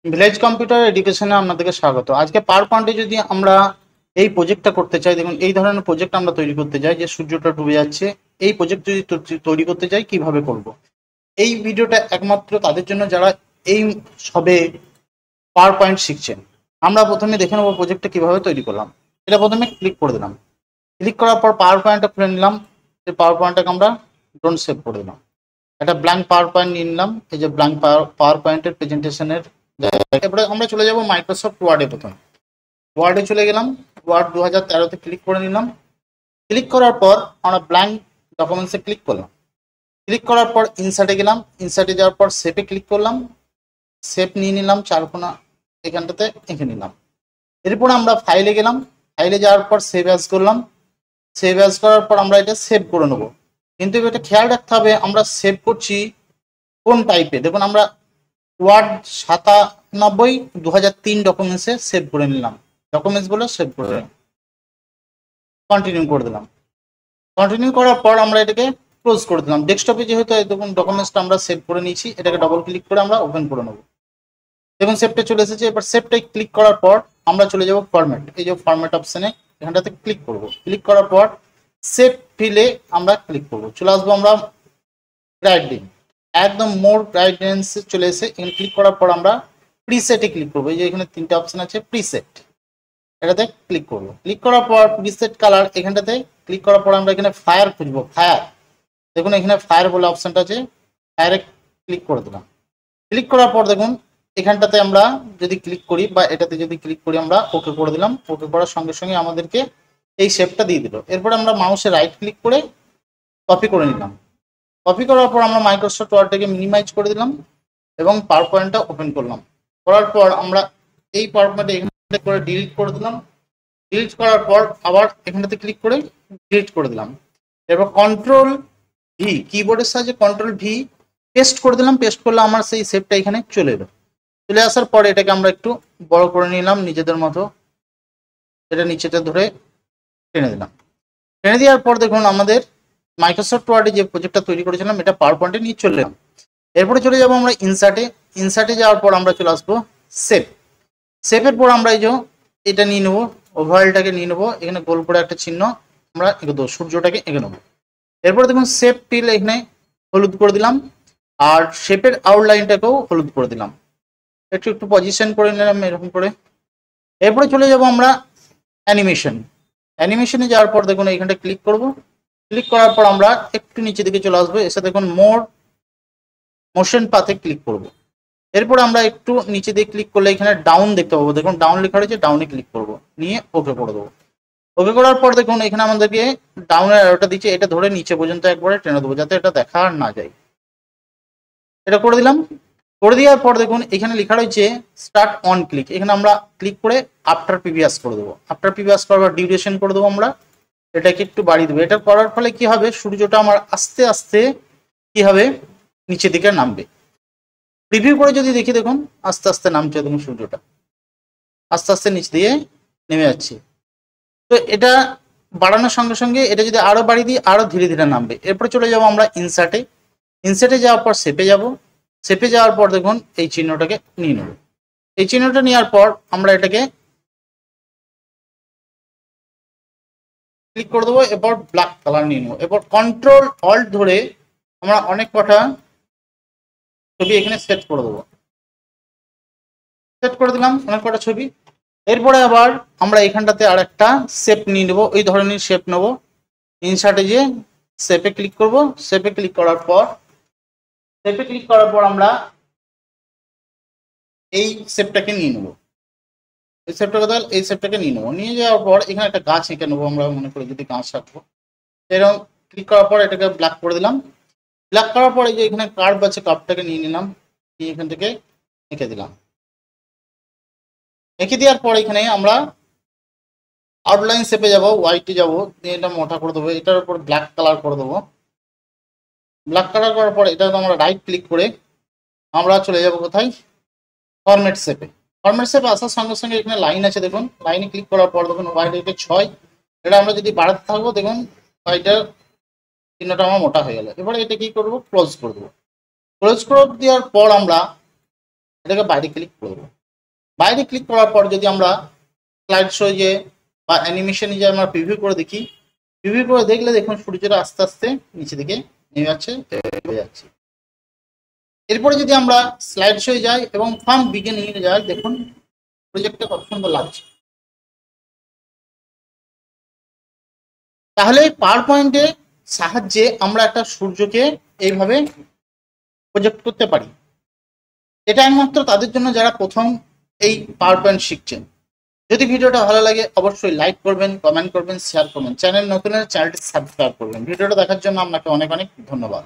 Village computer এডুকেশনে আপনাদেরকে স্বাগত। আজকে পাওয়ার পয়েন্টে যদি আমরা এই প্রজেক্টটা করতে চাই, দেখুন এই ধরনের প্রজেক্ট আমরা তৈরি করতে চাই যে সূর্যটা ডুবে যাচ্ছে, এই প্রজেক্ট যদি তৈরি করতে চাই কিভাবে করব। এই ভিডিওটা একমাত্র তাদের জন্য যারা এই সবে পাওয়ার পয়েন্ট শিখছেন। আমরা প্রথমে দেখে নেবো প্রজেক্টটা কিভাবে তৈরি করলাম। এটা প্রথমে ক্লিক করে দিলাম, ক্লিক করার পর পাওয়ার পয়েন্টটা খুলে নিলাম। এই পাওয়ার পয়েন্টটাকে আমরা ডোন্ট সেভ করে দিলাম, একটা ব্ল্যাঙ্ক পাওয়ার পয়েন্ট নিয়ে নিলাম। এই যে ব্ল্যাঙ্ক পাওয়ার পয়েন্টের প্রেজেন্টেশনের এরপরে আমরা চলে যাব মাইক্রোসফট ওয়ার্ডে। প্রথম ওয়ার্ডে চলে গেলাম, ওয়ার্ড 2013-তে ক্লিক করে নিলাম। ক্লিক করার পর আমরা ব্ল্যাঙ্ক ডকুমেন্টসে ক্লিক করলাম। ক্লিক করার পর ইনসার্টে গেলাম, ইনসার্টে যাওয়ার পর সেভে ক্লিক করলাম। সেভ নিয়ে নিলাম, চারকোনা এখানটাতে এঁকে নিলাম। এরপর আমরা ফাইলে গেলাম, ফাইলে যাওয়ার পর সেভ অ্যাজ করলাম। সেভ অ্যাজ করার পর আমরা এটা সেভ করে নেবো। কিন্তু এটা খেয়াল রাখতে হবে আমরা সেভ করছি কোন টাইপে। দেখুন আমরা ওয়ার্ড 97/2003 ডকুমেন্টসে সেভ করে নিলাম, ডকুমেন্টস বলে সেভ করে নিলাম। কন্টিনিউ করে দিলাম। কন্টিনিউ করার পর আমরা এটাকে ক্লোজ করে দিলাম। ডেস্কটপে যেহেতু দেখুন ডকুমেন্টসটা আমরা সেভ করে নিয়েছি, এটাকে ডবল ক্লিক করে আমরা ওপেন করে নেব। দেখুন সেভটা চলে এসেছে। এবার সেভটাই ক্লিক করার পর আমরা চলে যাব ফরম্যাট। এই যে ফরম্যাট অপশানে এখানটাতে ক্লিক করব। ক্লিক করার পর সেভ ফিলে আমরা ক্লিক করব, চলে আসবো আমরা গাইডলাইন, একদম মোর গাইডেন্স চলে এসে এখানে ক্লিক করার পর আমরা প্রিসেটে ক্লিক করবো। এই যে এখানে তিনটা অপশন আছে, প্রিসেট, এটাতে ক্লিক করবো। ক্লিক করার পর প্রিসেট কালার এখানটাতে ক্লিক করার পর আমরা এখানে ফায়ার খুঁজবো। ফায়ার, দেখুন এখানে ফায়ার বলে অপশনটা আছে, ফায়ারে ক্লিক করে দিলাম। ক্লিক করার পর দেখুন এখানটাতে আমরা যদি ক্লিক করি বা এটাতে যদি ক্লিক করি আমরা ওকে করে দিলাম। ওকে করার সঙ্গে সঙ্গে আমাদেরকে এই শেপটা দিয়ে দিল। এরপরে আমরা মাউসে রাইট ক্লিক করে কপি করে নিলাম। কপি করার পর আমরা মাইক্রোসফট ওয়ার্ডটাকে মিনিমাইজ করে দিলাম এবং পাওয়ার পয়েন্টটা ওপেন করলাম। করার পর আমরা এই পাওয়ার পয়েন্টটা এখানে করে ডিলিট করে দিলাম। ডিলিট করার পর আবার এখানটাতে ক্লিক করে ডিলিট করে দিলাম। এরপর কন্ট্রোল ভি, কিবোর্ডের সাহায্যে কন্ট্রোল ভি পেস্ট করে দিলাম। পেস্ট করলে আমার সেই শেপটা এখানে চলে এলো। চলে আসার পরে এটাকে আমরা একটু বড় করে নিলাম নিজেদের মতো। এটা নিচেটা ধরে টেনে দিলাম। টেনে দেওয়ার পর দেখুন আমাদের মাইক্রোসফট ওয়ার্ডে যে প্রজেক্টটা তৈরি করেছিলাম এটা পাওয়ার পয়েন্টে নিয়ে চলে এলাম। এরপরে চলে যাব আমরা ইনসার্টে। ইনসার্টে যাওয়ার পর আমরা চলে আসবো সেভ। সেভের পর আমরা এই যে এটা নিয়ে নেবো, ওভারঅলটাকে নিয়ে নেবো। এখানে গোল করে একটা চিহ্ন আমরা এঁকে দেবো, সূর্যটাকে এঁকে নেবো। এরপর দেখুন সেভ টিল এখানে হলুদ করে দিলাম আর শেপের আউটলাইনটাকেও হলুদ করে দিলাম। একটু একটু পজিশন করে নিলাম এরকম করে। এরপরে চলে যাব আমরা অ্যানিমেশন। অ্যানিমেশনে যাওয়ার পর দেখুন এইখানটা ক্লিক করব। ক্লিক করার পর আমরা একটু নিচে দিকে চলে আসবো, এসে দেখুন মোশন পাথে ক্লিক করব। এরপর আমরা একটু নিচে দিয়ে ক্লিক করলে এখানে ডাউন দেখতে পাবো। দেখুন ডাউন লেখা রয়েছে, ডাউনে ক্লিক করব, নিয়ে ওকে করে দেবো। ওকে করার পর দেখুন এখানে আমাদেরকে ডাউনের অ্যারোটা দিচ্ছে, এটা ধরে নিচে পর্যন্ত একবারে টেনে দেবো যাতে এটা দেখা আর না যায়। এটা করে দিলাম। করে দেওয়ার পর দেখুন এখানে লেখা রয়েছে স্টার্ট অন ক্লিক, এখানে আমরা ক্লিক করে আফটার প্রিভিয়াস করে দেবো। আফটার প্রিভিয়াস করার ডিউরেশন করে দেবো আমরা, এটাকে একটু বাড়িয়ে দেবো। এটা করার ফলে কি হবে, সূর্যটা আমার আস্তে আস্তে কি হবে নিচের দিকে নামবে। প্রিভিউ করে যদি দেখি দেখুন আস্তে আস্তে নামছে, দেখুন সূর্যটা আস্তে আস্তে নিচ দিয়ে নেমে যাচ্ছে। তো এটা বাড়ানোর সঙ্গে সঙ্গে এটা যদি আরো বাড়িয়ে দিই আরো ধীরে ধীরে নামবে। এরপরে চলে যাব আমরা ইনসার্টে। ইনসার্টে যাওয়ার পর শেপে যাব। শেপে যাওয়ার পর দেখুন এই চিহ্নটাকে নিয়ে নেব। এই চিহ্নটা নেওয়ার পর আমরা এটাকে ক্লিক করে দেবো। এরপর ব্ল্যাক কালার নিয়ে নেবো। এরপর কন্ট্রোল অল্ট ধরে আমরা অনেক কটা ছবি এখানে সেট করে দেবো। সেট করে দিলাম অনেক কটা ছবি। এরপরে আবার আমরা এখানটাতে আর একটা শেপ নিয়ে নেবো, ওই ধরনের শেপ নেবো। ইনসার্টে যে শেপে ক্লিক করব। শেপে ক্লিক করার পর আমরা এই শেপটাকে নিয়ে নেবো। এই শেপটাকে নিয়ে নেবো। নিয়ে যাওয়ার পর এখানে একটা গাছ এঁকে নেবো, আমরা মনে করি যদি গাছ রাখবো। এরকম ক্লিক করার পর এটাকে ব্ল্যাক করে দিলাম। ব্ল্যাক করার পর এই যে এখানে কার্ভ আছে, কার্ভটাকে নিয়ে নিলাম, নিয়ে এখান থেকে এঁকে দিলাম। এঁকে দেওয়ার পর এখানে আমরা আউটলাইন শেপে যাবো, হোয়াইটে যাবো, দিয়ে এটা মোটা করে দেবো। এটার উপর ব্ল্যাক কালার করে দেবো। ব্ল্যাক কালার করার পর এটা আমরা রাইট ক্লিক করে আমরা চলে যাব কোথায়, ফরম্যাট শেপে। ফরম্যাট শেপে আসার সঙ্গে সঙ্গে এখানে লাইন আছে, দেখুন লাইনে ক্লিক করার পর দেখুন হোয়াইট 6, এটা আমরা যদি বাড়াতে থাকবো দেখুন হোয়াইটের চিহ্নটা আমার মোটা হয়ে গেল। এবারে এটা কি করবো, ক্লোজ করে দেবো। ক্লোজ করে দেওয়ার পর আমরা এটাকে বাইরে ক্লিক করব। বাইরে ক্লিক করার পর যদি আমরা স্লাইড শো যে বা অ্যানিমেশনে যে আমরা প্রিভিউ করে দেখি, প্রিভিউ করে দেখলে দেখুন সূর্যটা আস্তে আস্তে নিচে দিকে নেমে যাচ্ছে, যাচ্ছে। এরপরে যদি আমরা স্লাইড শো যাই এবং ফ্রম বিগিনিং এ যাই, দেখুন প্রজেক্টটা কত সুন্দর লাগছে। তাহলে পাওয়ার পয়েন্টের সাহায্যে আমরা একটা সূর্যকে এইভাবে প্রজেক্ট করতে পারি। এটা একমাত্র তাদের জন্য যারা প্রথম এই পাওয়ার পয়েন্ট শিখছেন। যদি ভিডিওটা ভালো লাগে অবশ্যই লাইক করবেন, কমেন্ট করবেন, শেয়ার করবেন। চ্যানেল নতুন হলে চ্যানেলটি সাবস্ক্রাইব করবেন। ভিডিওটা দেখার জন্য আপনাকে অনেক অনেক ধন্যবাদ।